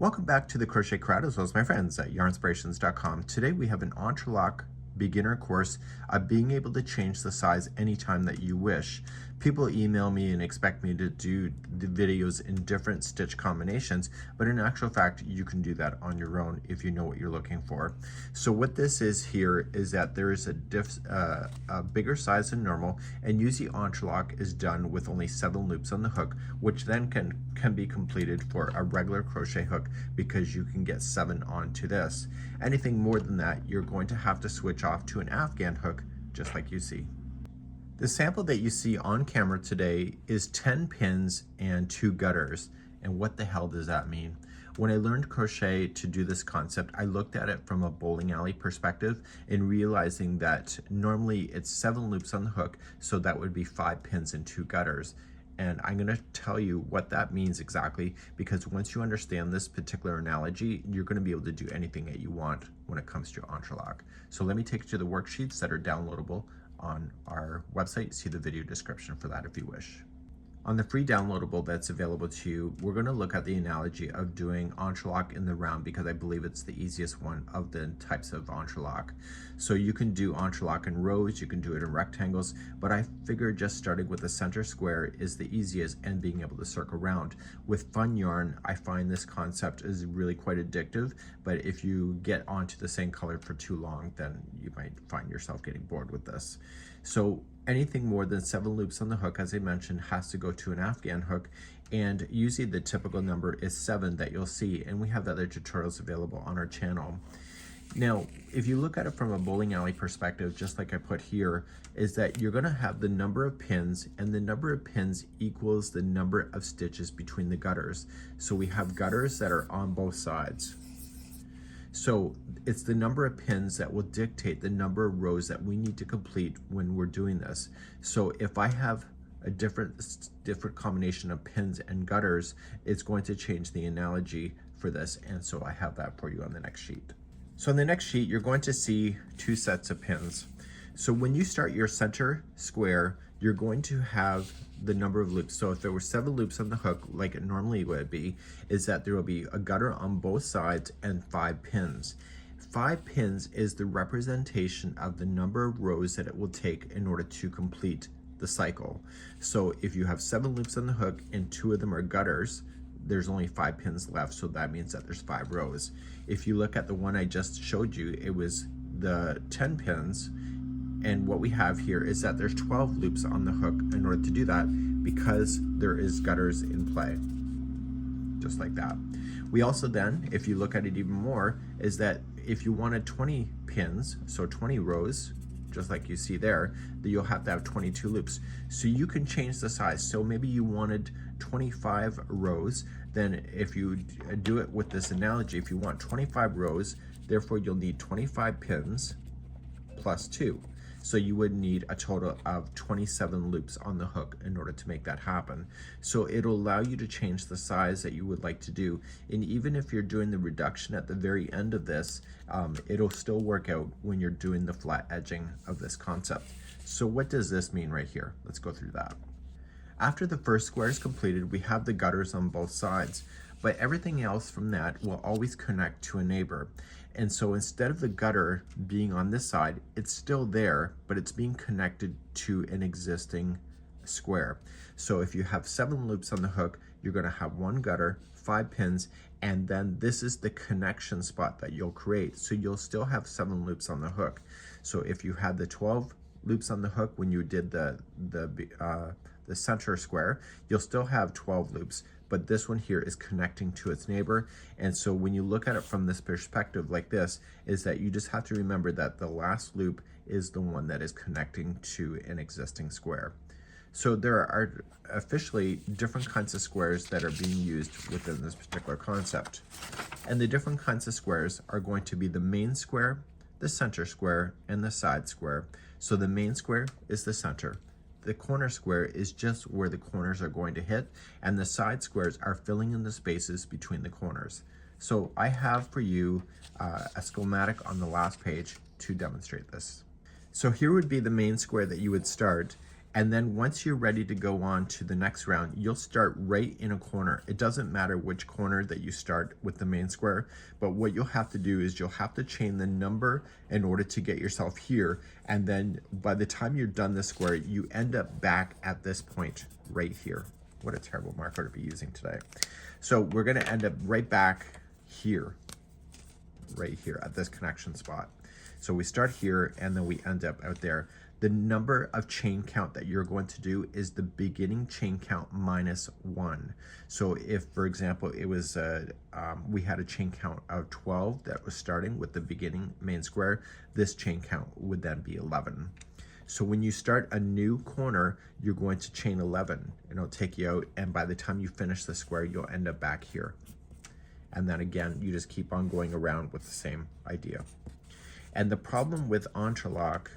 Welcome back to the Crochet Crowd as well as my friends at yarnspirations.com. Today we have an Entrelac beginner course of being able to change the size anytime that you wish. People email me and expect me to do the videos in different stitch combinations, but in actual fact you can do that on your own if you know what you're looking for. So what this is here is that there is a bigger size than normal, and usually Entrelac is done with only 7 loops on the hook, which then can be completed for a regular crochet hook because you can get 7 onto this. Anything more than that, you're going to have to switch off to an Afghan hook, just like you see. The sample that you see on camera today is 10 pins and 2 gutters. And what the hell does that mean? When I learned crochet to do this concept, I looked at it from a bowling alley perspective and realizing that normally it's 7 loops on the hook, so that would be 5 pins and 2 gutters. And I'm going to tell you what that means exactly, because once you understand this particular analogy, you're going to be able to do anything that you want when it comes to Entrelac. So let me take you to the worksheets that are downloadable on our website. See the video description for that if you wish. On the free downloadable that's available to you, we're going to look at the analogy of doing Entrelac in the round because I believe it's the easiest one of the types of Entrelac. So you can do Entrelac in rows, you can do it in rectangles, but I figured just starting with the center square is the easiest and being able to circle around. With fun yarn, I find this concept is really quite addictive, but if you get onto the same color for too long, then you might find yourself getting bored with this. So anything more than 7 loops on the hook, as I mentioned, has to go to an Afghan hook, and usually the typical number is 7 that you'll see, and we have other tutorials available on our channel. Now, if you look at it from a bowling alley perspective, just like I put here, is that you're going to have the number of pins, and the number of pins equals the number of stitches between the gutters. So we have gutters that are on both sides. So it's the number of pins that will dictate the number of rows that we need to complete when we're doing this. So if I have a different combination of pins and gutters, it's going to change the analogy for this. And so I have that for you on the next sheet. So on the next sheet, you're going to see 2 sets of pins. So when you start your center square, you're going to have the number of loops. So if there were 7 loops on the hook, like it normally would be, is that there will be a gutter on both sides and 5 pins. 5 pins is the representation of the number of rows that it will take in order to complete the cycle. So if you have 7 loops on the hook and 2 of them are gutters, there's only 5 pins left, so that means that there's 5 rows. If you look at the one I just showed you, it was the 10 pins, and what we have here is that there's 12 loops on the hook in order to do that because there is gutters in play, just like that. We also then, if you look at it even more, is that if you wanted 20 pins, so 20 rows, just like you see there, that you'll have to have 22 loops. So you can change the size. So maybe you wanted 25 rows, then if you do it with this analogy, if you want 25 rows, therefore you'll need 25 pins plus 2. So you would need a total of 27 loops on the hook in order to make that happen. So it'll allow you to change the size that you would like to do. And even if you're doing the reduction at the very end of this, it'll still work out when you're doing the flat edging of this concept. So what does this mean right here? Let's go through that. After the first square is completed, we have the gutters on both sides, but everything else from that will always connect to a neighbor. And so instead of the gutter being on this side, it's still there, but it's being connected to an existing square. So if you have 7 loops on the hook, you're going to have 1 gutter, 5 pins, and then this is the connection spot that you'll create. So you'll still have 7 loops on the hook. So if you had the 12 loops on the hook when you did the center square, you'll still have 12 loops, but this one here is connecting to its neighbor. And so when you look at it from this perspective like this, is that you just have to remember that the last loop is the one that is connecting to an existing square. So there are officially different kinds of squares that are being used within this particular concept. And the different kinds of squares are going to be the main square, the center square, and the side square. So the main square is the center. The corner square is just where the corners are going to hit, and the side squares are filling in the spaces between the corners. So I have for you a schematic on the last page to demonstrate this. So here would be the main square that you would start, And then once you're ready to go on to the next round, you'll start right in a corner. It doesn't matter which corner that you start with the main square, but what you'll have to do is you'll have to chain the number in order to get yourself here. And then by the time you're done the square, you end up back at this point right here. What a terrible marker to be using today. So we're gonna end up right back here, right here at this connection spot. So we start here and then we end up out there. The number of chain count that you're going to do is the beginning chain count minus 1. So if, for example, it was we had a chain count of 12 that was starting with the beginning main square, this chain count would then be 11. So when you start a new corner, you're going to chain 11 and it'll take you out, and by the time you finish the square, you'll end up back here. And then again, you just keep on going around with the same idea. And the problem with Entrelac,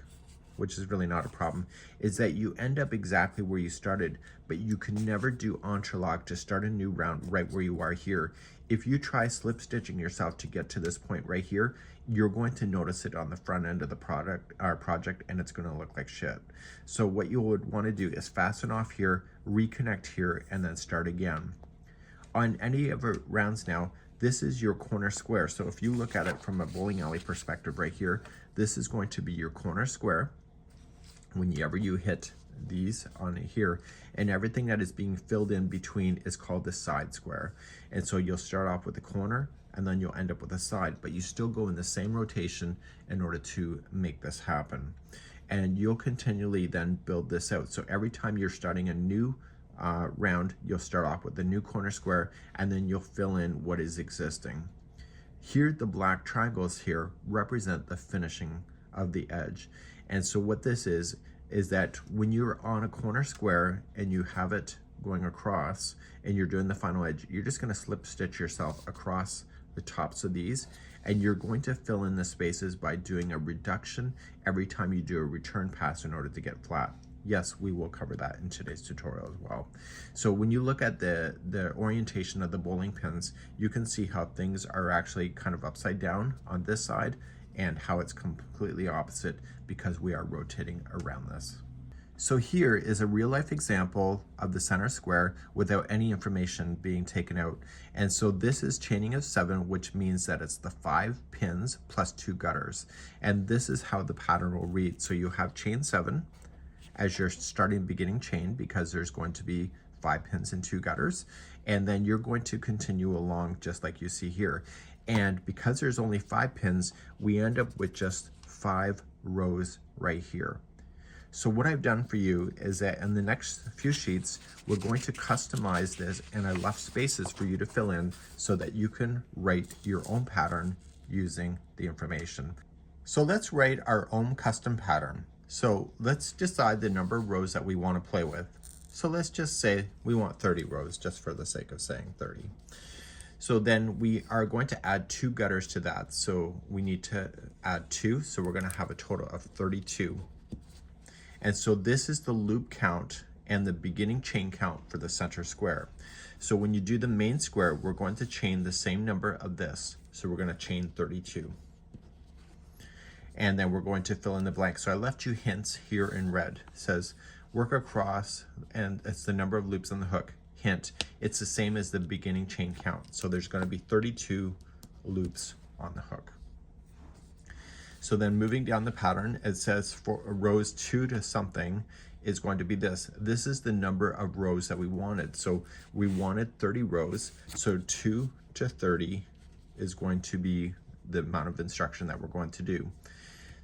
which is really not a problem, is that you end up exactly where you started, but you can never do Entrelac to start a new round right where you are here. If you try slip stitching yourself to get to this point right here, you're going to notice it on the front end of the project, and it's going to look like shit. So what you would want to do is fasten off here, reconnect here, and then start again. On any of our rounds now, this is your corner square. So if you look at it from a bowling alley perspective right here, this is going to be your corner square. Whenever you hit these on here, and everything that is being filled in between is called the side square. And so you'll start off with a corner and then you'll end up with a side, but you still go in the same rotation in order to make this happen. And you'll continually then build this out. So every time you're starting a new round, you'll start off with the new corner square and then you'll fill in what is existing. Here, the black triangles here represent the finishing of the edge. And so what this is that when you're on a corner square and you have it going across and you're doing the final edge, you're just gonna slip stitch yourself across the tops of these, and you're going to fill in the spaces by doing a reduction every time you do a return pass in order to get flat. Yes, we will cover that in today's tutorial as well. So when you look at the orientation of the bowling pins, you can see how things are actually kind of upside down on this side and how it's completely opposite because we are rotating around this. So here is a real life example of the center square without any information being taken out. And so this is chaining of 7, which means that it's the 5 pins plus 2 gutters. And this is how the pattern will read. So you have chain 7 as your starting beginning chain because there's going to be 5 pins and 2 gutters. And then you're going to continue along just like you see here. And because there's only 5 pins, we end up with just 5 rows right here. So what I've done for you is that in the next few sheets, we're going to customize this, and I left spaces for you to fill in so that you can write your own pattern using the information. So let's write our own custom pattern. So let's decide the number of rows that we want to play with. So let's just say we want 30 rows just for the sake of saying 30. So then we are going to add 2 gutters to that. So we need to add 2. So we're going to have a total of 32. And so this is the loop count and the beginning chain count for the center square. So when you do the main square, we're going to chain the same number of this. So we're going to chain 32. And then we're going to fill in the blank. So I left you hints here in red. It says work across, and it's the number of loops on the hook. Hint, it's the same as the beginning chain count. So there's going to be 32 loops on the hook. So then moving down the pattern, it says for rows 2 to something is going to be this. This is the number of rows that we wanted. So we wanted 30 rows. So 2 to 30 is going to be the amount of instruction that we're going to do.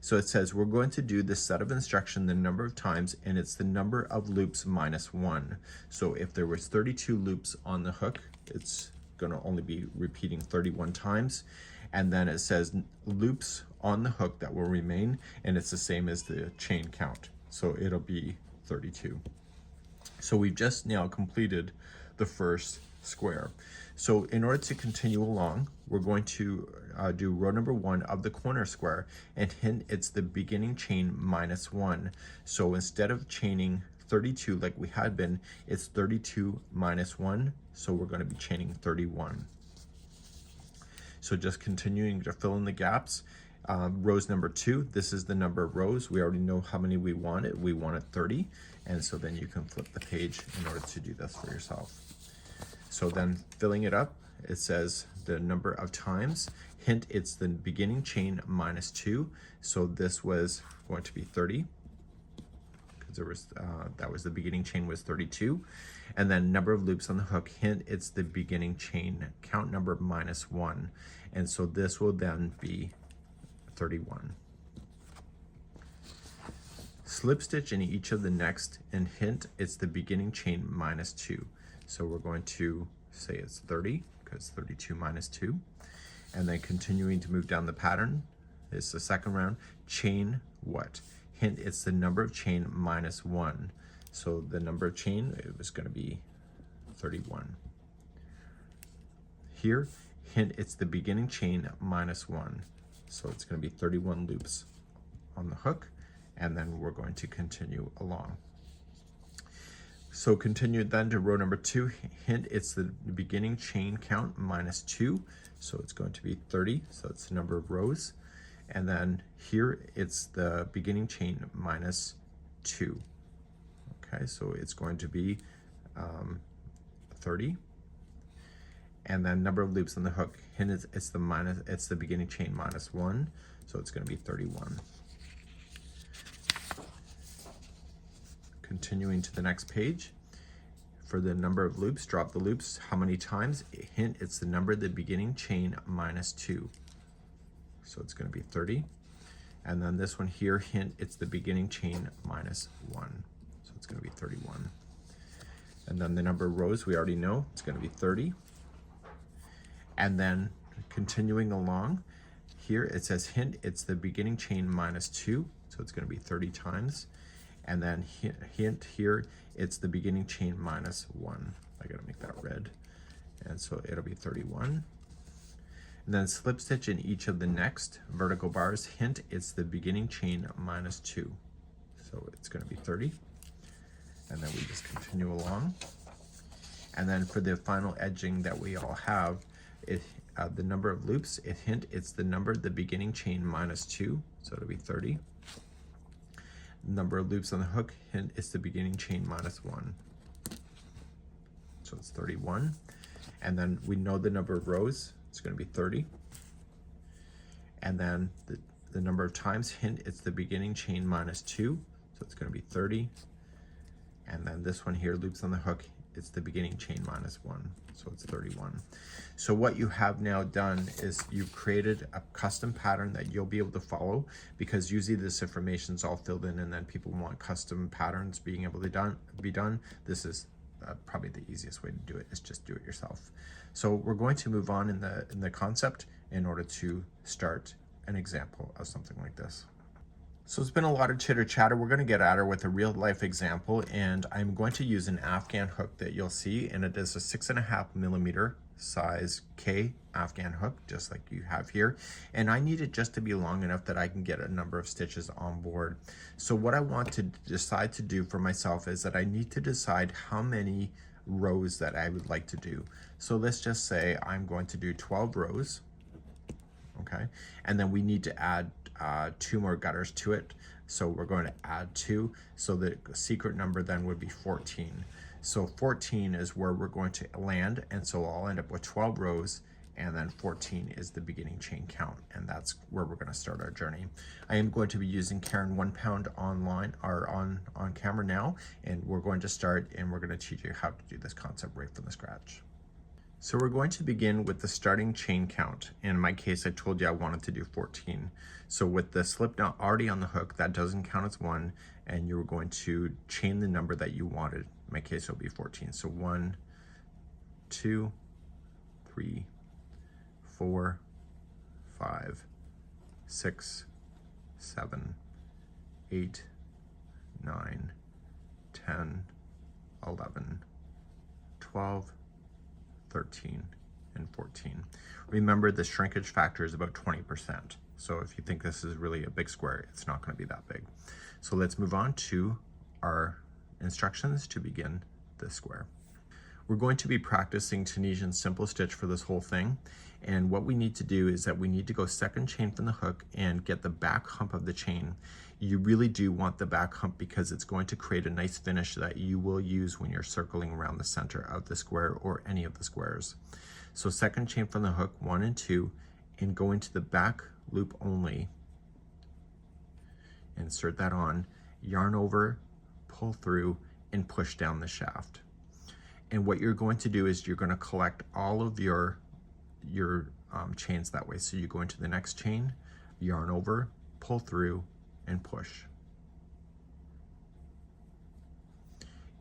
So it says we're going to do this set of instruction the number of times, and it's the number of loops minus 1. So if there was 32 loops on the hook, it's going to only be repeating 31 times. And then it says loops on the hook that will remain, and it's the same as the chain count. So it'll be 32. So we've just now completed the first square. So in order to continue along, we're going to do row number 1 of the corner square, and hint, it's the beginning chain minus 1. So instead of chaining 32 like we had been, it's 32 minus 1. So we're going to be chaining 31. So just continuing to fill in the gaps. Rows number 2, this is the number of rows. We already know how many we wanted. We wanted 30, and so then you can flip the page in order to do this for yourself. So then filling it up, it says the number of times. Hint, it's the beginning chain minus 2. So this was going to be 30, because there was that was the beginning chain was 32. And then number of loops on the hook. Hint, it's the beginning chain count number minus 1. And so this will then be 31. Slip stitch in each of the next, and hint, it's the beginning chain minus 2. So we're going to say it's 30, because 32 minus 2. And then continuing to move down the pattern, it's the second round. Chain what? Hint, it's the number of chain minus 1. So the number of chain, it was going to be 31. Here, hint, it's the beginning chain minus 1. So it's going to be 31 loops on the hook, and then we're going to continue along. So continue then to row number 2. Hint, it's the beginning chain count minus 2. So it's going to be 30. So it's the number of rows. And then here it's the beginning chain minus 2. Okay, so it's going to be 30. And then number of loops on the hook. Hint, it's the beginning chain minus 1. So it's going to be 31. Continuing to the next page. For the number of loops, drop the loops. How many times? Hint, it's the number of the beginning chain minus 2. So it's going to be 30. And then this one here, hint, it's the beginning chain minus 1. So it's going to be 31. And then the number of rows, we already know, it's going to be 30. And then continuing along, here it says hint, it's the beginning chain minus 2. So it's going to be 30 times. And then hint here, it's the beginning chain minus 1. I got to make that red. And so it'll be 31. And then slip stitch in each of the next vertical bars. Hint, it's the beginning chain minus 2. So it's going to be 30. And then we just continue along. And then for the final edging that we all have, the number of loops, hint, it's the number, the beginning chain minus 2. So it'll be 30. Number of loops on the hook, hint, it's the beginning chain minus 1. So it's 31. And then we know the number of rows, it's going to be 30. And then the number of times, hint, it's the beginning chain minus 2. So it's going to be 30. And then this one here, loops on the hook, it's the beginning chain minus 1. So it's 31. So what you have now done is you've created a custom pattern that you'll be able to follow, because usually this information is all filled in and then people want custom patterns being able to be done. This is probably the easiest way to do it, is just do it yourself. So we're going to move on in the concept in order to start an example of something like this. So it's been a lot of chitter chatter. We're going to get at her with a real life example, and I'm going to use an Afghan hook that you'll see, and it is a 6.5mm size K Afghan hook, just like you have here. And I need it just to be long enough that I can get a number of stitches on board. So what I want to decide to do for myself is that I need to decide how many rows that I would like to do. So let's just say I'm going to do 12 rows. Okay, and then we need to add 2 more gutters to it. So we're going to add 2. So the secret number then would be 14. So 14 is where we're going to land. And so I'll end up with 12 rows, and then 14 is the beginning chain count. And that's where we're going to start our journey. I am going to be using Karen 1 Pound online, or on camera now. And we're going to start, and we're going to teach you how to do this concept right from the scratch. So we're going to begin with the starting chain count. In my case, I told you I wanted to do 14. So with the slip knot already on the hook, that doesn't count as 1, and you're going to chain the number that you wanted. In my case, it'll be 14. So 1, 2, 3, 4, 5, 6, 7, 8, 9, 10, 11, 12, 13, and 14. Remember, the shrinkage factor is about 20%. So if you think this is really a big square, it's not going to be that big. So let's move on to our instructions to begin the square. We're going to be practicing Tunisian simple stitch for this whole thing. And what we need to do is that we need to go second chain from the hook and get the back hump of the chain. You really do want the back hump because it's going to create a nice finish that you will use when you're circling around the center of the square or any of the squares. So second chain from the hook, 1 and 2, and go into the back loop only. Insert that on, yarn over, pull through, and push down the shaft. And what you're going to do is you're going to collect all of your chains that way. So you go into the next chain, yarn over, pull through, and push.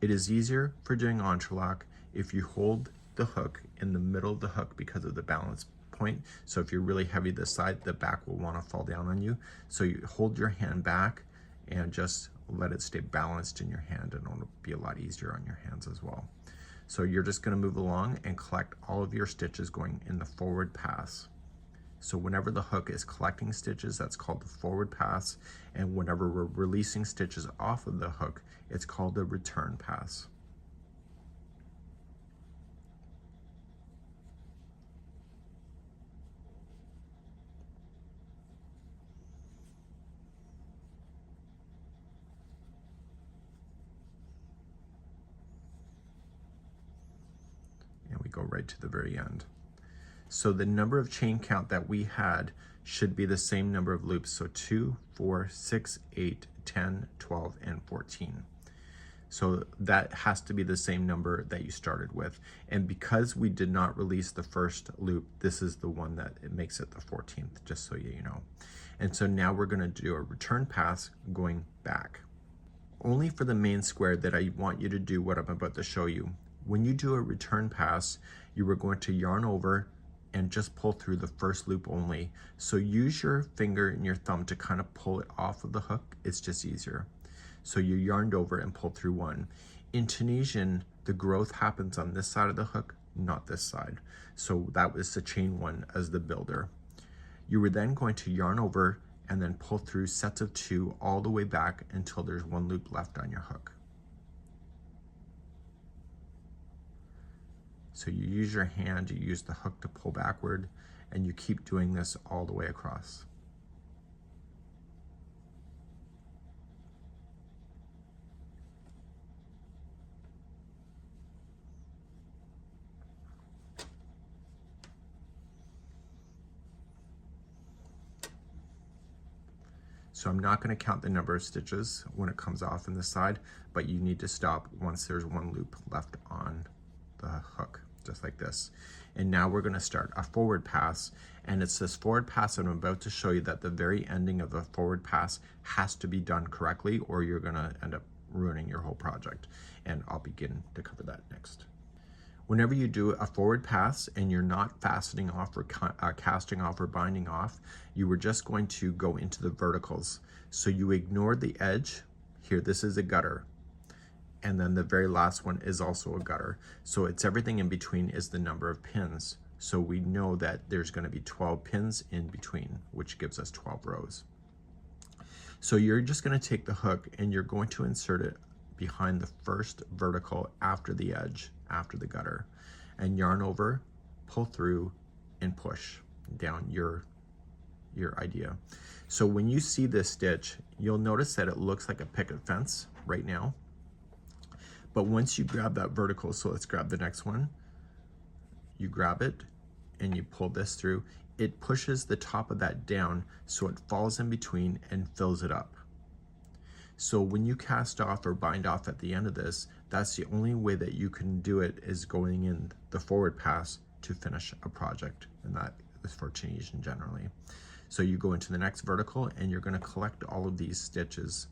It is easier for doing entrelac if you hold the hook in the middle of the hook because of the balance point. So if you're really heavy this side, the back will want to fall down on you. So you hold your hand back and just let it stay balanced in your hand, and it'll be a lot easier on your hands as well. So you're just going to move along and collect all of your stitches going in the forward pass. So whenever the hook is collecting stitches, that's called the forward pass, and whenever we're releasing stitches off of the hook, it's called the return pass. And we go right to the very end. So the number of chain count that we had should be the same number of loops. So 2, 4, 6, 8, 10, 12, and 14. So that has to be the same number that you started with. And because we did not release the first loop, this is the one that it makes it the 14th, just so you know. And so now we're going to do a return pass going back. Only for the main square that I want you to do what I'm about to show you. When you do a return pass, you are going to yarn over and just pull through the first loop only. So use your finger and your thumb to kind of pull it off of the hook. It's just easier. So you yarned over and pulled through one. In Tunisian, the growth happens on this side of the hook, not this side. So that was the chain 1 as the builder. You were then going to yarn over and then pull through sets of 2 all the way back until there's 1 loop left on your hook. So you use your hand, you use the hook to pull backward, and you keep doing this all the way across. So I'm not going to count the number of stitches when it comes off in this side, but you need to stop once there's 1 loop left on the hook, just like this. And now we're going to start a forward pass, and it's this forward pass that I'm about to show you that the very ending of the forward pass has to be done correctly, or you're going to end up ruining your whole project, and I'll begin to cover that next. Whenever you do a forward pass and you're not fastening off or casting off or binding off, you were just going to go into the verticals. So you ignore the edge. Here, this is a gutter. And then the very last one is also a gutter. So it's everything in between is the number of pins. So we know that there's going to be 12 pins in between, which gives us 12 rows. So you're just going to take the hook and you're going to insert it behind the first vertical after the edge, after the gutter, and yarn over, pull through, and push down your idea. So when you see this stitch, you'll notice that it looks like a picket fence right now. But once you grab that vertical, so let's grab the next one, you grab it and you pull this through, it pushes the top of that down so it falls in between and fills it up. So when you cast off or bind off at the end of this, that's the only way that you can do it, is going in the forward pass to finish a project, and that is for Tunisian generally. So you go into the next vertical and you're going to collect all of these stitches.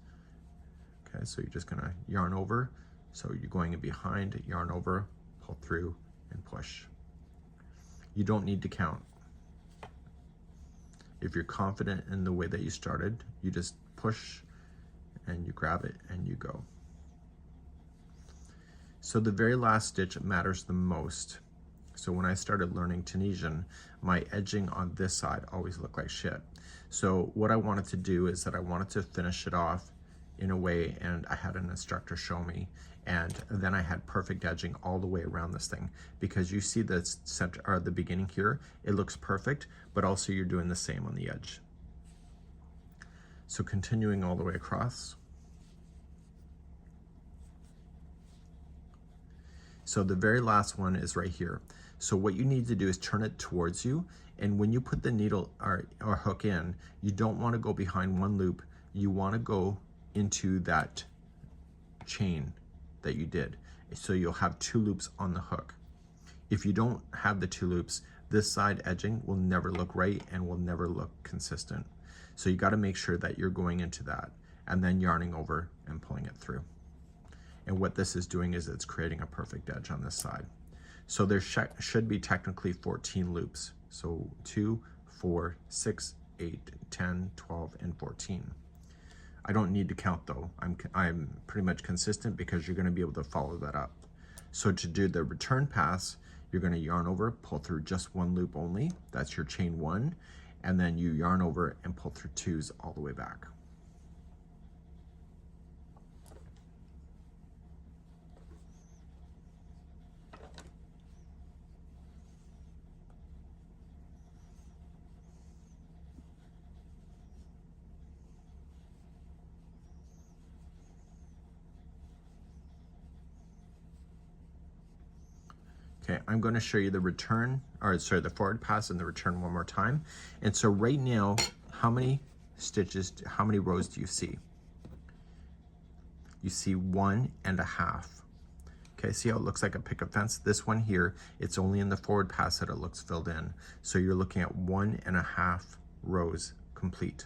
Okay, so you're just going to yarn over. So you're going in behind, yarn over, pull through, and push. You don't need to count. If you're confident in the way that you started, you just push and you grab it and you go. So the very last stitch matters the most. So when I started learning Tunisian, my edging on this side always looked like shit. So what I wanted to do is that I wanted to finish it off in a way, and I had an instructor show me, and then I had perfect edging all the way around this thing, because you see the center or the beginning here, it looks perfect, but also you're doing the same on the edge. So continuing all the way across. So the very last one is right here. So what you need to do is turn it towards you, and when you put the needle or hook in, you don't want to go behind one loop, you want to go into that chain that you did. So you'll have 2 loops on the hook. If you don't have the 2 loops, this side edging will never look right and will never look consistent. So you got to make sure that you're going into that and then yarning over and pulling it through. And what this is doing is it's creating a perfect edge on this side. So there should be technically 14 loops. So 2, 4, 6, 8, 10, 12, and 14. I don't need to count though. I'm pretty much consistent because you're going to be able to follow that up. So to do the return pass, you're going to yarn over, pull through just 1 loop only. That's your chain 1. And then you yarn over and pull through 2s all the way back. Okay, I'm going to show you the return, or sorry, the forward pass and the return one more time. And so right now, how many stitches, how many rows do you see? You see 1.5. Okay, see how it looks like a picket fence? This one here, it's only in the forward pass that it looks filled in. So you're looking at 1.5 rows complete.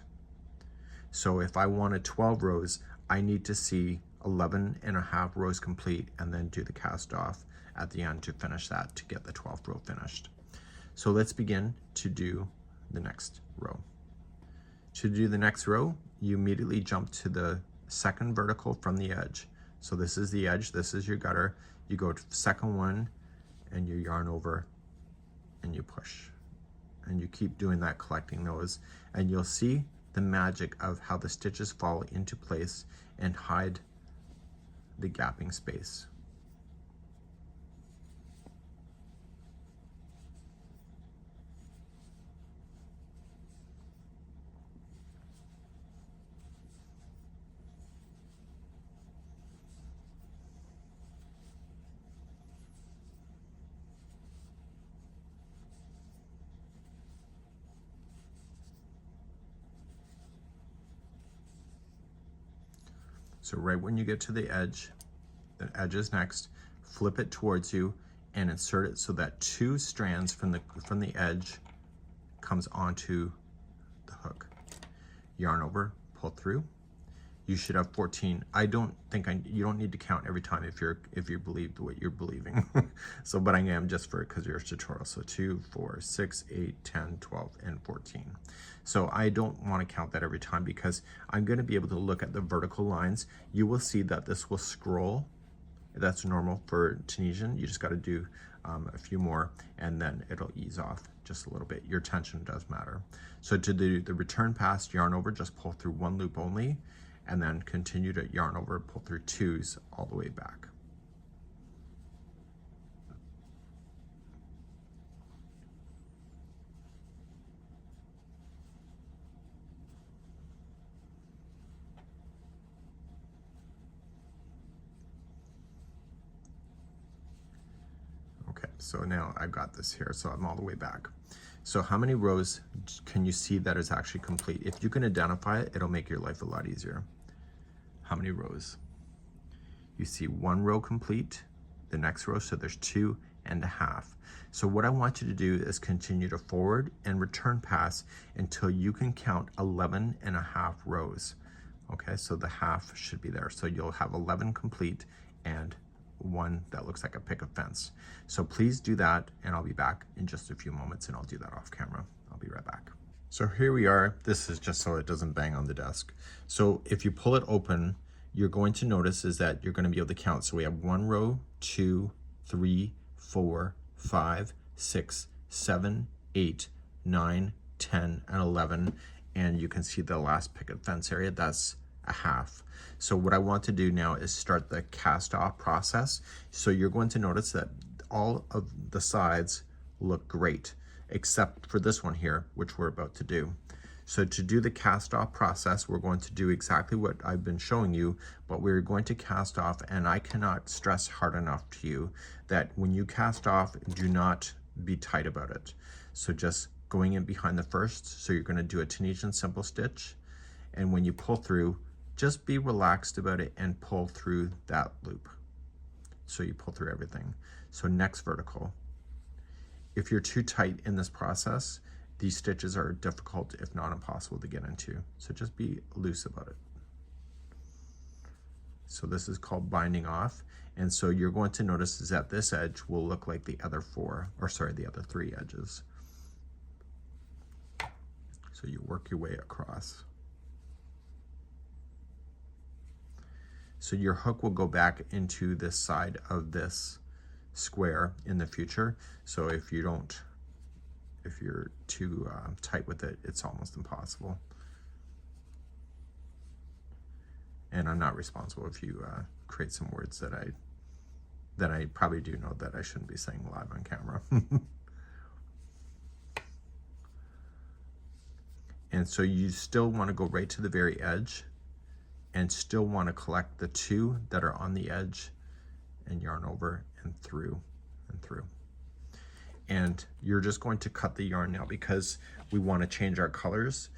So if I wanted 12 rows, I need to see 11.5 rows complete and then do the cast off at the end to finish that, to get the 12th row finished. So let's begin to do the next row. To do the next row, you immediately jump to the second vertical from the edge. So this is the edge, this is your gutter. You go to the second one and you yarn over and you push. And you keep doing that, collecting those, and you'll see the magic of how the stitches fall into place and hide the gapping space. So right when you get to the edge is next, flip it towards you and insert it so that 2 strands from the edge comes onto the hook. Yarn over, pull through. You should have 14. I don't think you don't need to count every time if you believe what you're believing. So, but I am just because you're a tutorial. So 2, 4, 6, 8, 10, 12, and 14. So I don't want to count that every time because I'm going to be able to look at the vertical lines. You will see that this will scroll. That's normal for Tunisian. You just got to do a few more and then it'll ease off just a little bit. Your tension does matter. So to do the return pass, yarn over, just pull through 1 loop only, and then continue to yarn over, pull through 2s all the way back. Okay, so now I've got this here, so I'm all the way back. So how many rows can you see that is actually complete? If you can identify it, it'll make your life a lot easier. How many rows? You see 1 row complete, the next row, so there's 2.5. So what I want you to do is continue to forward and return pass until you can count 11.5 rows. Okay, so the half should be there. So you'll have 11 complete and 1 that looks like a picket fence. So please do that, and I'll be back in just a few moments and I'll do that off camera. I'll be right back. So here we are. This is just so it doesn't bang on the desk. So if you pull it open, you're going to notice is that you're going to be able to count. So we have 1 row, 2, 3, 4, 5, 6, 7, 8, 9, 10, and 11. And you can see the last picket fence area. That's a half. So what I want to do now is start the cast off process. So you're going to notice that all of the sides look great, except for this one here, which we're about to do. So to do the cast off process, we're going to do exactly what I've been showing you, but we're going to cast off, and I cannot stress hard enough to you that when you cast off, do not be tight about it. So just going in behind the first, so you're going to do a Tunisian simple stitch, and when you pull through, just be relaxed about it and pull through that loop. So you pull through everything. So next vertical. If you're too tight in this process, these stitches are difficult, if not impossible, to get into. So just be loose about it. So this is called binding off. And so you're going to notice is that this edge will look like the other the other three edges. So you work your way across. So your hook will go back into this side of this square in the future. So if you're too tight with it, it's almost impossible. And I'm not responsible if you create some words that I probably do know that I shouldn't be saying live on camera. And so you still want to go right to the very edge and still want to collect the two that are on the edge and yarn over and through and through. And you're just going to cut the yarn now because we want to change our colors.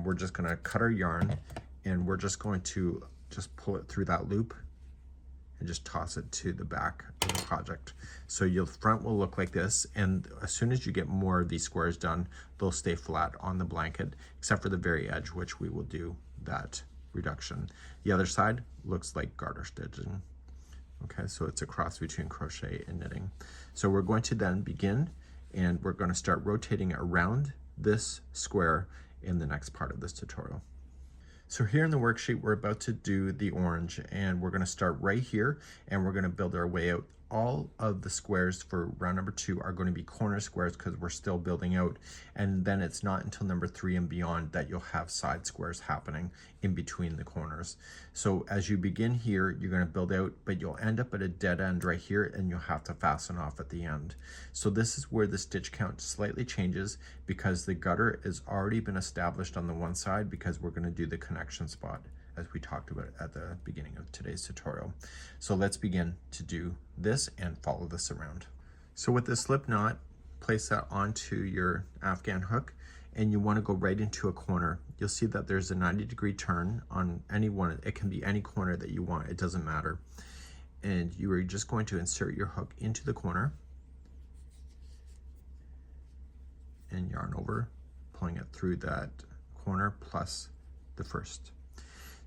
We're just going to cut our yarn and we're just going to just pull it through that loop and just toss it to the back of the project. So your front will look like this, and as soon as you get more of these squares done, they'll stay flat on the blanket, except for the very edge, which we will do that reduction. The other side looks like garter stitching. Okay, so it's a cross between crochet and knitting. So we're going to then begin, and we're going to start rotating around this square in the next part of this tutorial. So here in the worksheet, we're about to do the orange, and we're going to start right here, and we're going to build our way out. All of the squares for round number 2 are going to be corner squares because we're still building out, and then it's not until number 3 and beyond that you'll have side squares happening in between the corners. So as you begin here, you're going to build out, but you'll end up at a dead end right here, and you'll have to fasten off at the end. So this is where the stitch count slightly changes because the gutter has already been established on the one side because we're going to do the connection spot, as we talked about at the beginning of today's tutorial. So let's begin to do this and follow this around. So with the slip knot, place that onto your Afghan hook, and you want to go right into a corner. You'll see that there's a 90-degree turn on any one. It can be any corner that you want, it doesn't matter. And you are just going to insert your hook into the corner and yarn over, pulling it through that corner plus the first.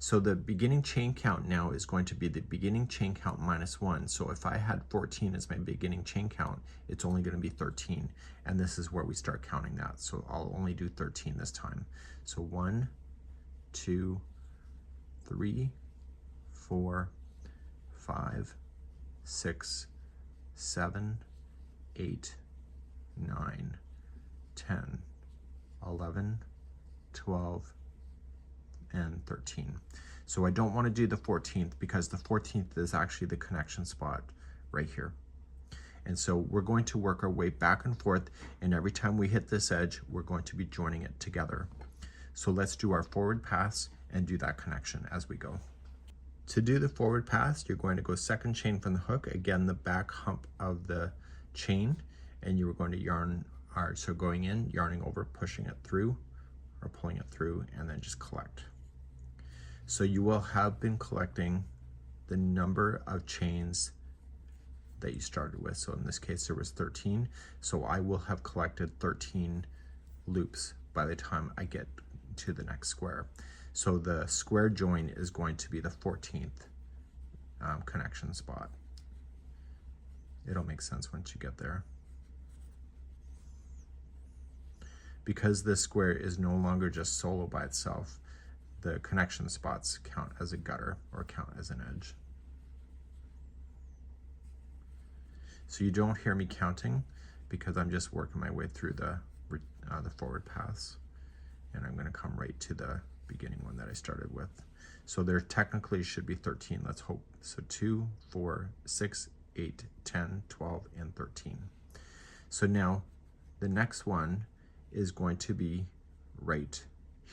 So the beginning chain count now is going to be the beginning chain count minus 1. So if I had 14 as my beginning chain count, it's only going to be 13. And this is where we start counting that. So I'll only do 13 this time. So 1, 2, 3, 4, 5, 6, 7, 8, 9, 10, 11, 12, and 13. So I don't want to do the 14th because the 14th is actually the connection spot right here. And so we're going to work our way back and forth, and every time we hit this edge, we're going to be joining it together. So let's do our forward pass and do that connection as we go. To do the forward pass, you're going to go second chain from the hook, again the back hump of the chain, and you are going to yarn, so going in, yarning over, pushing it through, or pulling it through, and then just collect. So you will have been collecting the number of chains that you started with. So in this case, there was 13. So I will have collected 13 loops by the time I get to the next square. So the square join is going to be the 14th connection spot. It'll make sense once you get there. Because this square is no longer just solo by itself, the connection spots count as a gutter or count as an edge. So you don't hear me counting because I'm just working my way through the forward pass, and I'm going to come right to the beginning one that I started with. So there technically should be 13, let's hope. So 2, 4, 6, 8, 10, 12, and 13. So now the next one is going to be right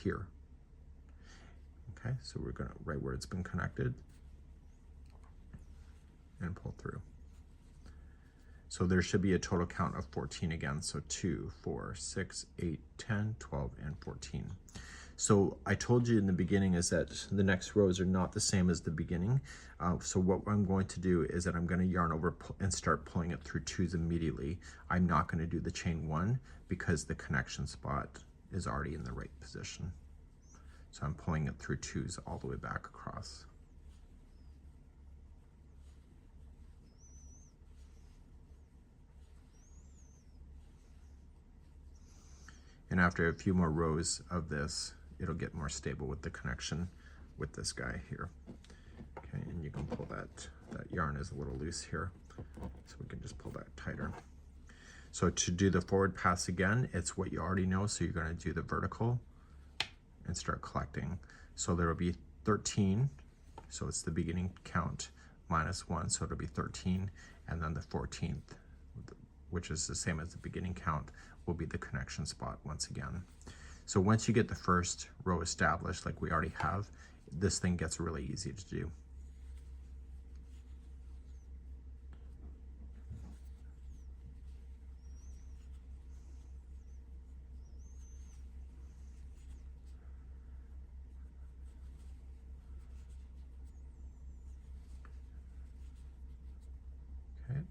here. Okay, so we're gonna, right where it's been connected, and pull through. So there should be a total count of 14 again. So 2, 4, 6, 8, 10, 12, and 14. So I told you in the beginning is that the next rows are not the same as the beginning. So what I'm going to do is that I'm going to yarn over and start pulling it through 2s immediately. I'm not going to do the chain 1 because the connection spot is already in the right position. So I'm pulling it through 2s all the way back across. And after a few more rows of this, it'll get more stable with the connection with this guy here. Okay, and you can pull that yarn is a little loose here, so we can just pull that tighter. So to do the forward pass again, it's what you already know, so you're going to do the vertical and start collecting. So there will be 13, so it's the beginning count minus 1, so it'll be 13, and then the 14th, which is the same as the beginning count, will be the connection spot once again. So once you get the first row established, like we already have, this thing gets really easy to do. Okay,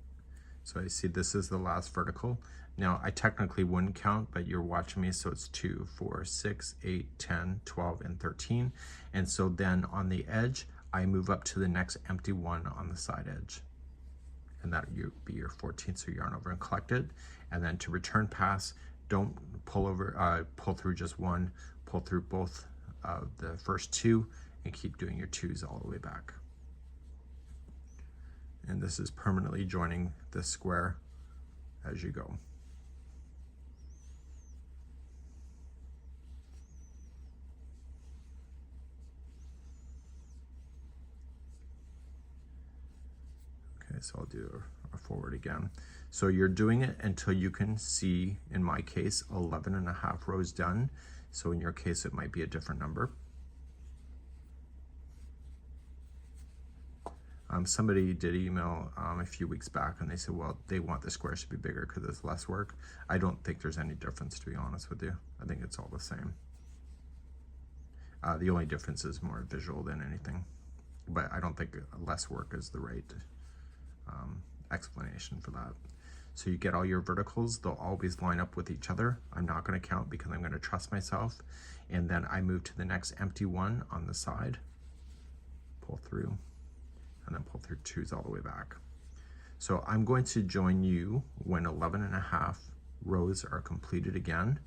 so I see this is the last vertical. Now I technically wouldn't count, but you're watching me, so it's 2, 4, 6, 8, 10, 12, and 13. And so then on the edge, I move up to the next empty one on the side edge. And that would be your 14th, so yarn over and collect it. And then to return pass, don't pull over, pull through just one, pull through both the first 2, and keep doing your 2s all the way back. And this is permanently joining this square as you go. Okay, so I'll do a forward again. So you're doing it until you can see, in my case, 11.5 rows done. So in your case, it might be a different number. Somebody did email a few weeks back and they said, well, they want the squares to be bigger because it's less work. I don't think there's any difference, to be honest with you. I think it's all the same. The only difference is more visual than anything. But I don't think less work is the right explanation for that. So you get all your verticals, they'll always line up with each other. I'm not going to count because I'm going to trust myself. And then I move to the next empty one on the side, pull through, and then pull through 2s all the way back. So I'm going to join you when 11.5 rows are completed again,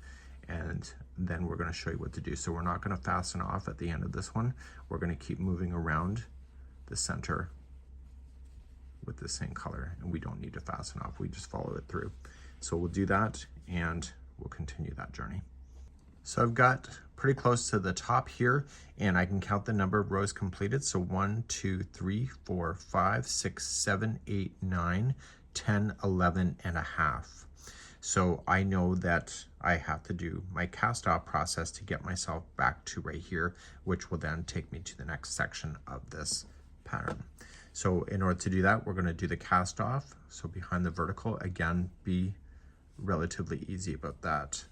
and then we're going to show you what to do. So we're not going to fasten off at the end of this one. We're going to keep moving around the center with the same color, and we don't need to fasten off, we just follow it through. So we'll do that and we'll continue that journey. So I've got pretty close to the top here, and I can count the number of rows completed. So 1, 2, 3, 4, 5, 6, 7, 8, 9, 10, 11 and a half. So I know that I have to do my cast off process to get myself back to right here, which will then take me to the next section of this pattern. So in order to do that, we're going to do the cast off. So behind the vertical, again, be relatively easy about that.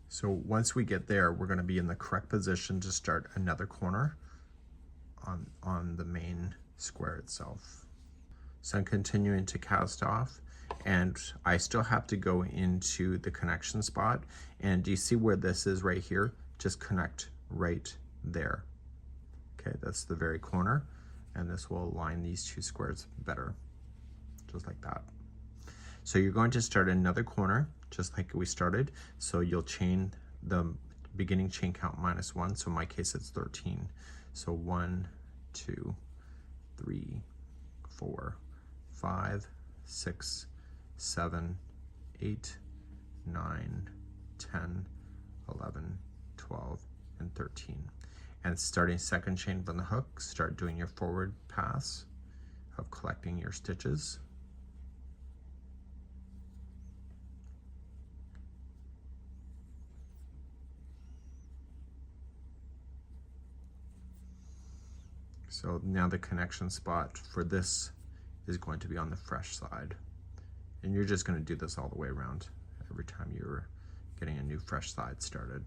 So once we get there, we're going to be in the correct position to start another corner on the main square itself. So I'm continuing to cast off, and I still have to go into the connection spot. And do you see where this is right here? Just connect right there. Okay, that's the very corner, and this will align these 2 squares better, just like that. So you're going to start another corner, just like we started. So you'll chain the beginning chain count -1. So in my case, it's 13. So 1, 2, 3, 4, 5, 6, 7, 8, 9, 10, 11, 12, and 13. And starting second chain from the hook, start doing your forward pass of collecting your stitches. So now the connection spot for this is going to be on the fresh side. And you're just going to do this all the way around every time you're getting a new fresh side started.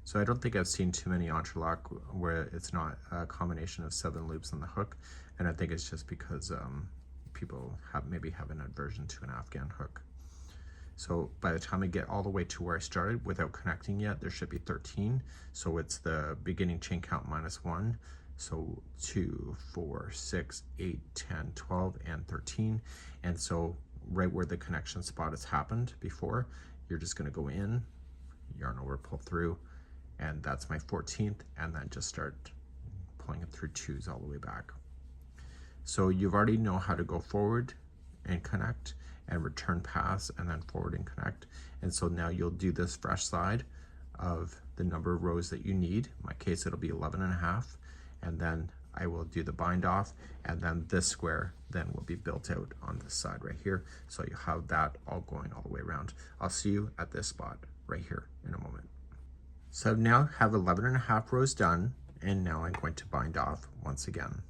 So I don't think I've seen too many entrelac where it's not a combination of 7 loops on the hook, and I think it's just because people maybe have an aversion to an Afghan hook. So by the time I get all the way to where I started without connecting yet, there should be 13. So it's the beginning chain count minus 1. So 2, 4, 6, 8, 10, 12, and 13. And so right where the connection spot has happened before, you're just going to go in, yarn over, pull through, and that's my 14th, and then just start pulling it through 2s all the way back. So you've already know how to go forward and connect and return pass and then forward and connect. And so now you'll do this fresh side of the number of rows that you need. In my case, it'll be 11.5, and then I will do the bind off, and then this square then will be built out on this side right here. So you have that all going all the way around. I'll see you at this spot right here in a moment. So now have 11.5 rows done, and now I'm going to bind off once again.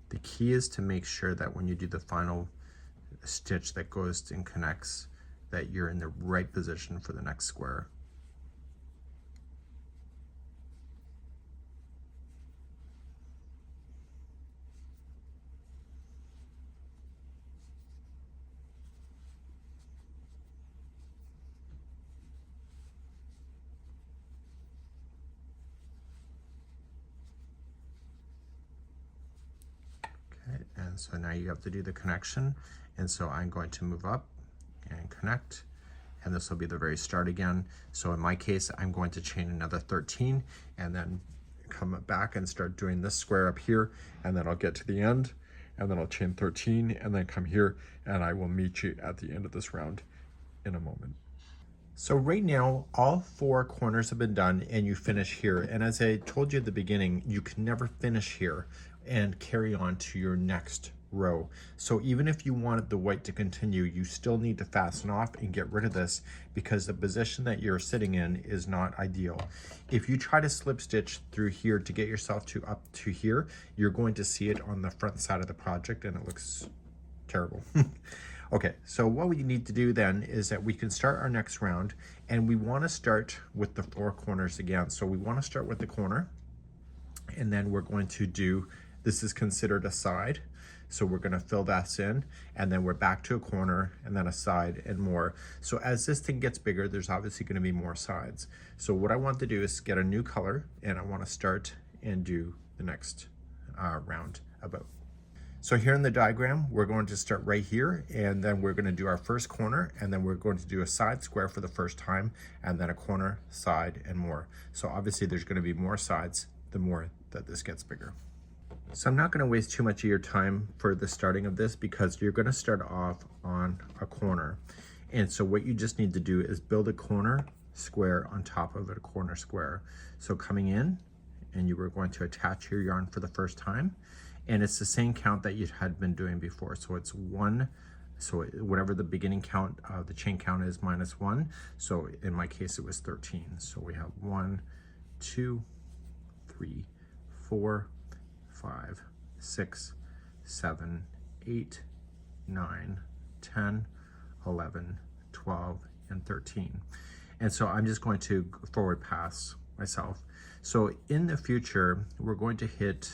The key is to make sure that when you do the final stitch that goes and connects, that you're in the right position for the next square. Okay, and so now you have to do the connection, and so I'm going to move up and connect, and this will be the very start again. So in my case, I'm going to chain another 13 and then come back and start doing this square up here, and then I'll get to the end, and then I'll chain 13 and then come here, and I will meet you at the end of this round in a moment. So right now, all 4 corners have been done, and you finish here. And as I told you at the beginning, you can never finish here and carry on to your next row. So even if you wanted the white to continue, you still need to fasten off and get rid of this, because the position that you're sitting in is not ideal. If you try to slip stitch through here to get yourself to up to here, you're going to see it on the front side of the project, and it looks terrible. Okay, so what we need to do then is that we can start our next round, and we want to start with the 4 corners again. So we want to start with the corner, and then we're going to do, this is considered a side, so we're going to fill that in, and then we're back to a corner, and then a side, and more. So as this thing gets bigger, there's obviously going to be more sides. So what I want to do is get a new color, and I want to start and do the next round about. So here in the diagram, we're going to start right here, and then we're going to do our first corner, and then we're going to do a side square for the first time, and then a corner, side, and more. So obviously there's going to be more sides the more that this gets bigger. So I'm not going to waste too much of your time for the starting of this, because you're going to start off on a corner. And so what you just need to do is build a corner square on top of a corner square. So coming in, and you were going to attach your yarn for the first time, and it's the same count that you had been doing before. So it's 1, so whatever the beginning count of the chain count is minus 1. So in my case, it was 13. So we have 1, 2, 3, 4, 5, 6, 7, 8, 9, 10, 11, 12, and 13. And so I'm just going to forward pass myself. So in the future, we're going to hit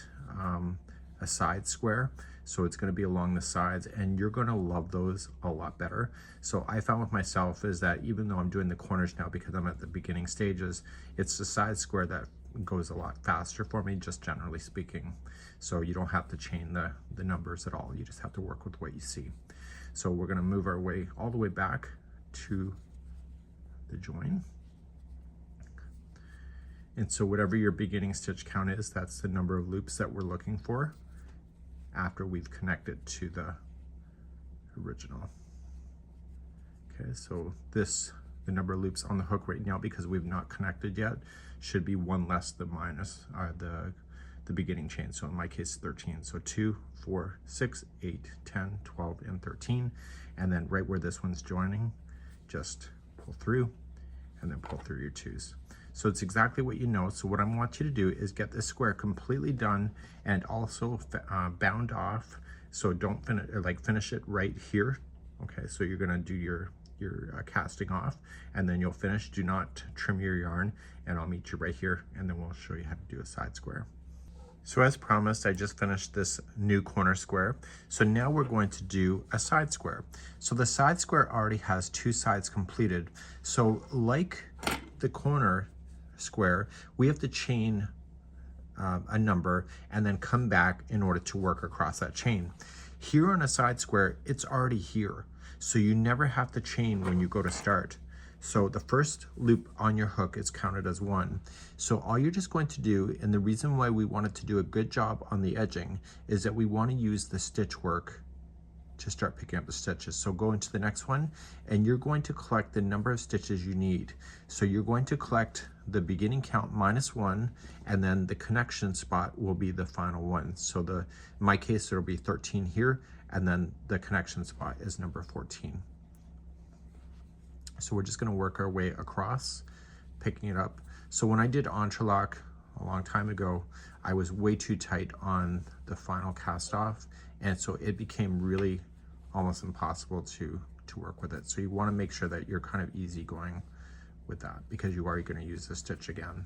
a side square. So it's going to be along the sides, and you're going to love those a lot better. So I found with myself is that even though I'm doing the corners now because I'm at the beginning stages, it's the side square that goes a lot faster for me, just generally speaking. So you don't have to chain the numbers at all. You just have to work with what you see. So we're going to move our way all the way back to the join. And so whatever your beginning stitch count is, that's the number of loops that we're looking for after we've connected to the original. Okay, so the number of loops on the hook right now, because we've not connected yet, should be one less than minus the beginning chain. So in my case, 13. So 2, 4, 6, 8, 10, 12, and 13. And then right where this one's joining, just pull through and then pull through your 2s. So it's exactly what you know. So what I want you to do is get this square completely done and also bound off. So don't finish it right here. Okay, so you're gonna do your casting off, and then you'll finish. Do not trim your yarn, and I'll meet you right here, and then we'll show you how to do a side square. So as promised, I just finished this new corner square. So now we're going to do a side square. So the side square already has 2 sides completed. So like the corner square, we have to chain a number and then come back in order to work across that chain. Here on a side square, it's already here. So you never have to chain when you go to start. So the first loop on your hook is counted as 1. So all you're just going to do, and the reason why we wanted to do a good job on the edging is that we want to use the stitch work to start picking up the stitches. So go into the next one, and you're going to collect the number of stitches you need. So you're going to collect the beginning count minus 1, and then the connection spot will be the final one. So in my case, it'll be 13 here, and then the connection spot is number 14. So we're just going to work our way across, picking it up. So when I did Entrelac a long time ago, I was way too tight on the final cast off, and so it became really almost impossible to work with it. So you want to make sure that you're kind of easy going with that, because you are going to use the stitch again.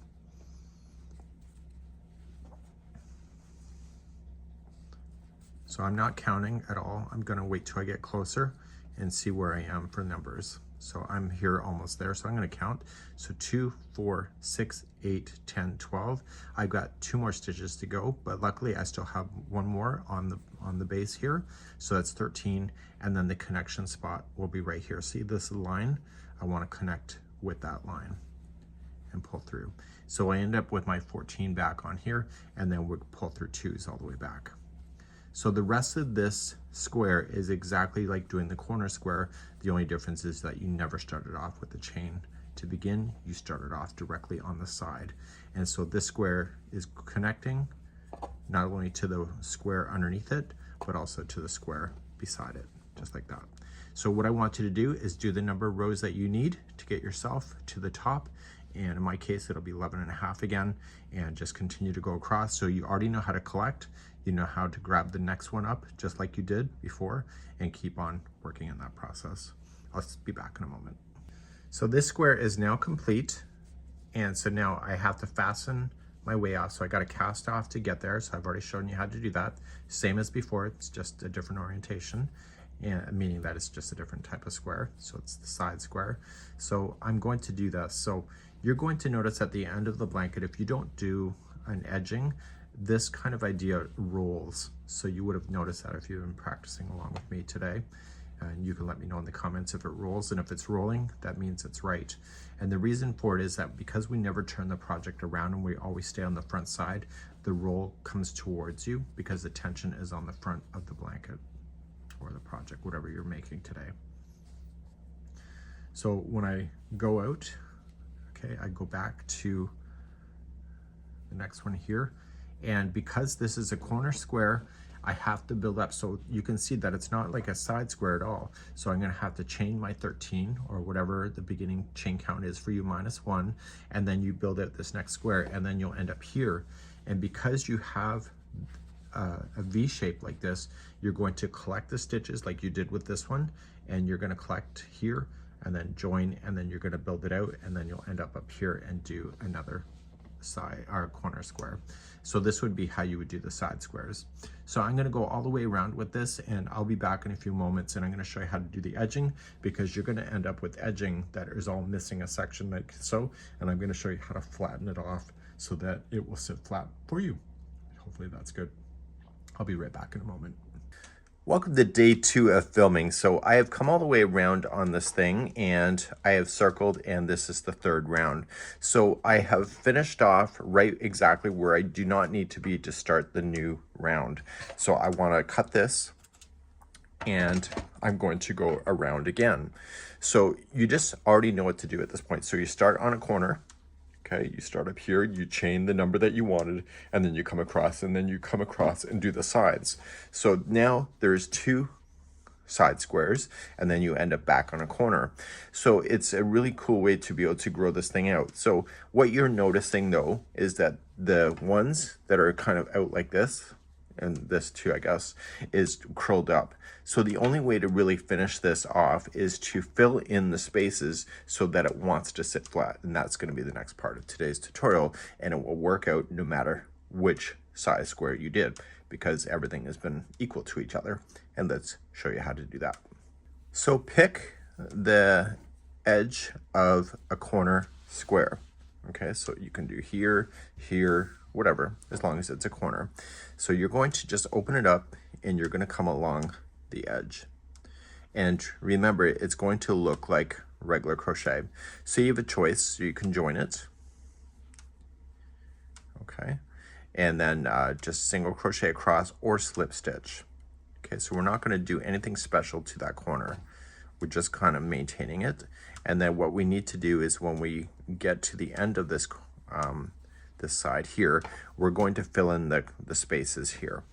So I'm not counting at all. I'm going to wait till I get closer and see where I am for numbers. So I'm here almost there, so I'm going to count. So 2, 4, 6, 8, 10, 12. I've got 2 more stitches to go, but luckily I still have 1 more on the base here. So that's 13, and then the connection spot will be right here. See this line? I want to connect with that line and pull through. So I end up with my 14 back on here, and then we'll pull through 2s all the way back. So the rest of this square is exactly like doing the corner square. The only difference is that you never started off with the chain. To begin, you started off directly on the side. And so this square is connecting not only to the square underneath it, but also to the square beside it, just like that. So what I want you to do is do the number of rows that you need to get yourself to the top. And in my case, it'll be 11.5 again, and just continue to go across. So you already know how to collect. You know how to grab the next one up just like you did before, and keep on working in that process. I'll be back in a moment. So this square is now complete, and so now I have to fasten my way off. So I got to cast off to get there. So I've already shown you how to do that. Same as before, it's just a different orientation, and meaning that it's just a different type of square. So it's the side square. So I'm going to do this. So you're going to notice at the end of the blanket, if you don't do an edging, this kind of idea rolls. So you would have noticed that if you've been practicing along with me today. And you can let me know in the comments if it rolls, and if it's rolling, that means it's right. And the reason for it is that because we never turn the project around and we always stay on the front side, the roll comes towards you because the tension is on the front of the blanket or the project, whatever you're making today. So when I go out, okay, I go back to the next one here. And because this is a corner square, I have to build up. So you can see that it's not like a side square at all. So I'm going to have to chain my 13 or whatever the beginning chain count is for you, -1, and then you build out this next square, and then you'll end up here. And because you have a V shape like this, you're going to collect the stitches like you did with this one, and you're going to collect here and then join, and then you're going to build it out, and then you'll end up here and do another side or corner square. So this would be how you would do the side squares. So I'm going to go all the way around with this, and I'll be back in a few moments, and I'm going to show you how to do the edging, because you're going to end up with edging that is all missing a section like so, and I'm going to show you how to flatten it off so that it will sit flat for you. Hopefully that's good. I'll be right back in a moment. Welcome to day 2 of filming. So I have come all the way around on this thing and I have circled, and this is the 3rd round. So I have finished off right exactly where I do not need to be to start the new round. So I want to cut this and I'm going to go around again. So you just already know what to do at this point. So you start on a corner. Okay, you start up here, you chain the number that you wanted, and then you come across, and then you come across and do the sides. So now there's 2 side squares, and then you end up back on a corner. So it's a really cool way to be able to grow this thing out. So what you're noticing though is that the ones that are kind of out like this, and this too, I guess, is curled up. So the only way to really finish this off is to fill in the spaces so that it wants to sit flat. And that's going to be the next part of today's tutorial. And it will work out no matter which size square you did, because everything has been equal to each other. And let's show you how to do that. So pick the edge of a corner square. Okay, so you can do here, here, whatever, as long as it's a corner. So you're going to just open it up and you're going to come along the edge. And remember, it's going to look like regular crochet. So you have a choice, so you can join it. Okay, and then just single crochet across or slip stitch. Okay, so we're not going to do anything special to that corner. We're just kind of maintaining it. And then what we need to do is when we get to the end of this this side here, we're going to fill in the spaces here.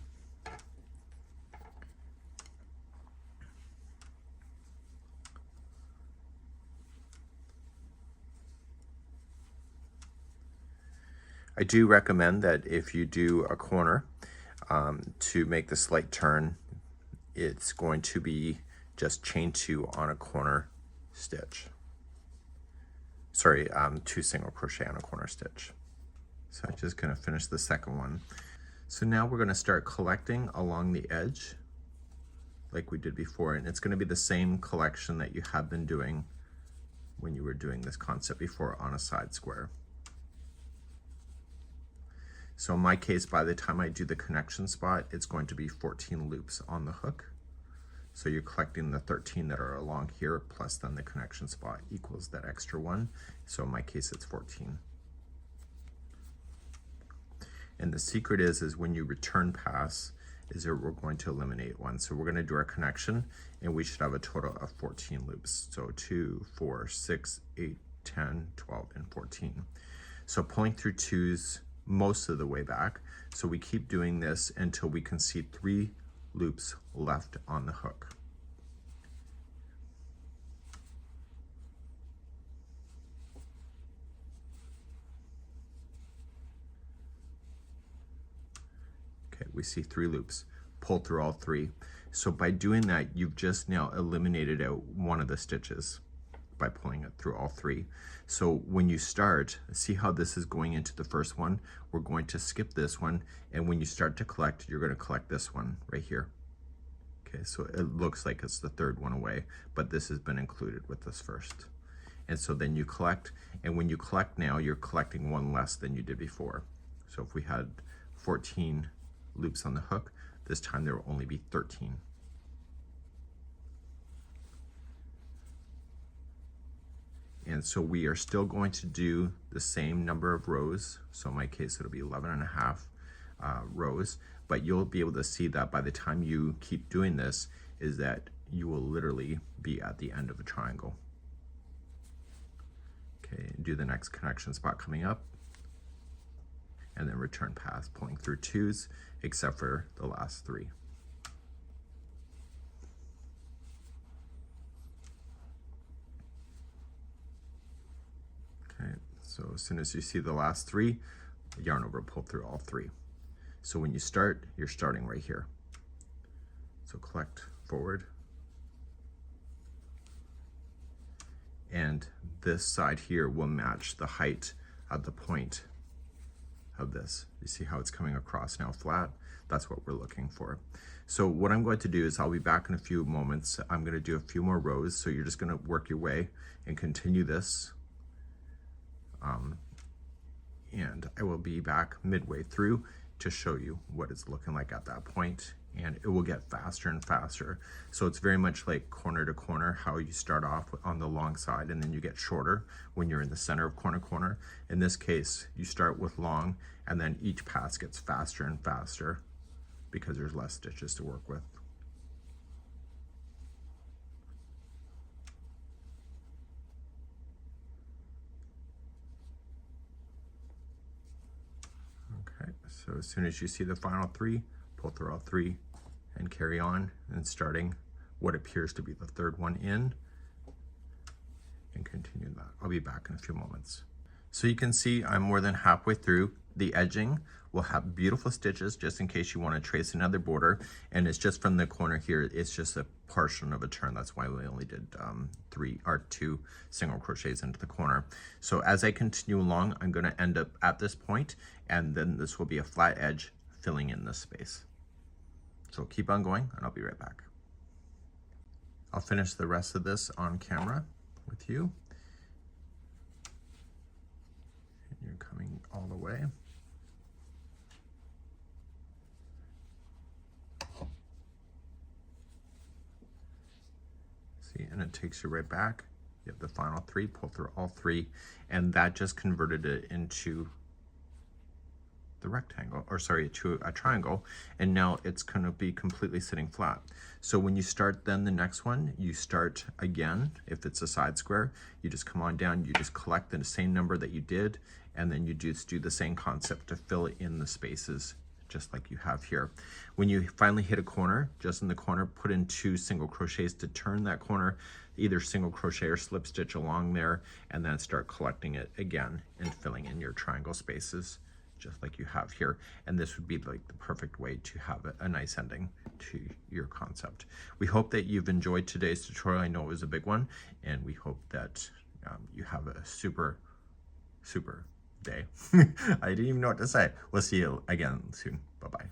I do recommend that if you do a corner, to make the slight turn, it's going to be just chain 2 on a corner stitch. Sorry, 2 single crochet on a corner stitch. So I'm just going to finish the second one. So now we're going to start collecting along the edge like we did before, and it's going to be the same collection that you have been doing when you were doing this concept before on a side square. So in my case, by the time I do the connection spot, it's going to be 14 loops on the hook. So you're collecting the 13 that are along here, plus then the connection spot equals that extra one. So in my case, it's 14. And the secret is when you return pass, is that we're going to eliminate one. So we're going to do our connection, and we should have a total of 14 loops. So 2, 4, 6, 8, 10, 12, and 14. So pulling through 2s most of the way back. So we keep doing this until we can see 3 loops left on the hook. Okay, we see 3 loops. Pull through all 3. So by doing that, you've just now eliminated out one of the stitches by pulling it through all 3. So when you start, see how this is going into the first one? We're going to skip this one, and when you start to collect, you're going to collect this one right here. Okay, so it looks like it's the 3rd one away, but this has been included with this first. And so then you collect, and when you collect now, you're collecting one less than you did before. So if we had 14 loops on the hook, this time there will only be 13. And so we are still going to do the same number of rows. So in my case, it'll be 11 and a half rows, but you'll be able to see that by the time you keep doing this, is that you will literally be at the end of a triangle. Okay, do the next connection spot coming up, and then return pass, pulling through 2s, except for the last 3. Okay, so as soon as you see the last 3, yarn over, pull through all 3. So when you start, you're starting right here. So collect forward. And this side here will match the height of the point of this. You see how it's coming across now flat? That's what we're looking for. So what I'm going to do is I'll be back in a few moments. I'm going to do a few more rows. So you're just going to work your way and continue this. and I will be back midway through to show you what it's looking like at that point, and it will get faster and faster. So it's very much like corner to corner, how you start off on the long side and then you get shorter when you're in the center of corner to corner. In this case, you start with long and then each pass gets faster and faster because there's less stitches to work with. Okay, so as soon as you see the final three, pull through all three and carry on, and starting what appears to be the third one in, and continue that. I'll be back in a few moments. So you can see I'm more than halfway through. The edging will have beautiful stitches just in case you want to trace another border, and it's just from the corner here, it's just a portion of a turn. That's why we only did 2 single crochets into the corner. So as I continue along, I'm going to end up at this point, and then this will be a flat edge filling in this space. So keep on going and I'll be right back. I'll finish the rest of this on camera with you. And you're coming all the way. See, and it takes you right back. You have the final three, pull through all three, and that just converted it into the rectangle, or sorry, to a triangle, and now it's going to be completely sitting flat. So when you start then the next one, you start again. If it's a side square, you just come on down, you just collect the same number that you did, and then you just do the same concept to fill in the spaces just like you have here. When you finally hit a corner, just in the corner, put in 2 single crochets to turn that corner, either single crochet or slip stitch along there, and then start collecting it again and filling in your triangle spaces just like you have here. And this would be like the perfect way to have a nice ending to your concept. We hope that you've enjoyed today's tutorial. I know it was a big one, and we hope that you have a super day. I didn't even know what to say. We'll see you again soon. Bye-bye.